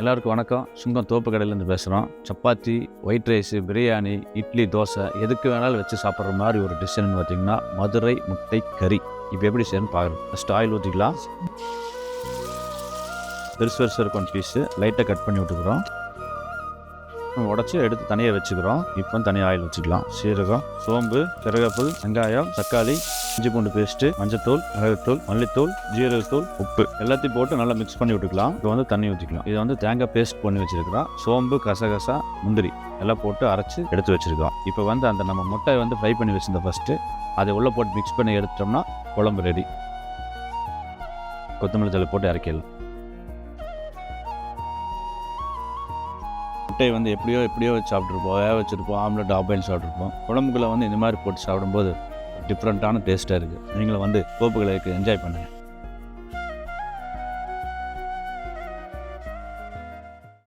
எல்லாருக்கும் வணக்கம். சுங்கம் தோப்பு கடையிலேருந்து பேசுகிறோம். சப்பாத்தி, ஒயிட் ரைஸு, பிரியாணி, இட்லி, தோசை எதுக்கு வேணாலும் வச்சு சாப்பிட்ற மாதிரி ஒரு டிஷ்ஷுன்னு பார்த்தீங்கன்னா மதுரை முட்டை கறி. இப்போ எப்படி செய்யணும்னு பார்க்குறோம். ஃபஸ்ட்டு ஆயில் ஊற்றிக்கலாம். பெருசு இருக்கும் பீஸு லைட்டாக கட் பண்ணி விட்டுக்கிறோம். உடச்சி எடுத்து தனியாக வச்சுக்கிறோம். இப்போ தனியாக ஆயில் வச்சுக்கலாம். சீரகம், சோம்பு, கருவேப்பில், வெங்காயம், தக்காளி, இஞ்சி பூண்டு பேஸ்ட்டு, மஞ்சத்தூள், மிளகுத்தூள், மல்லித்தூள், ஜீரகத்தூள், உப்பு எல்லாத்தையும் போட்டு நல்லா மிக்ஸ் பண்ணி விட்டுக்கலாம். இப்போ தண்ணி ஊற்றிக்கலாம். இதை தேங்காய் பேஸ்ட் பண்ணி வச்சுருக்கிறோம். சோம்பு, கசகசா, முந்திரி எல்லாம் போட்டு அரைச்சி எடுத்து வச்சுருக்கோம். இப்போ அந்த நம்ம முட்டையை ஃப்ரை பண்ணி வச்சுருந்தோம். ஃபஸ்ட்டு அதை உள்ளே போட்டு மிக்ஸ் பண்ணி எடுத்துட்டோம்னா குழம்பு ரெடி. கொத்தமல்லி தழை போட்டு இறக்கிடலாம். முட்டையை எப்படியோ சாப்பிட்ருப்போம், வேக வச்சுருப்போம், ஆம்லெட் ஆப்பாயில் சாப்பிட்ருப்போம். குழம்புக்குள்ளே இந்த மாதிரி போட்டு சாப்பிடும்போது டிஃப்ரெண்ட்டான டேஸ்ட்டாக இருக்குது. நீங்களும் தோப்புகளை என்ஜாய் பண்ணுங்கள்.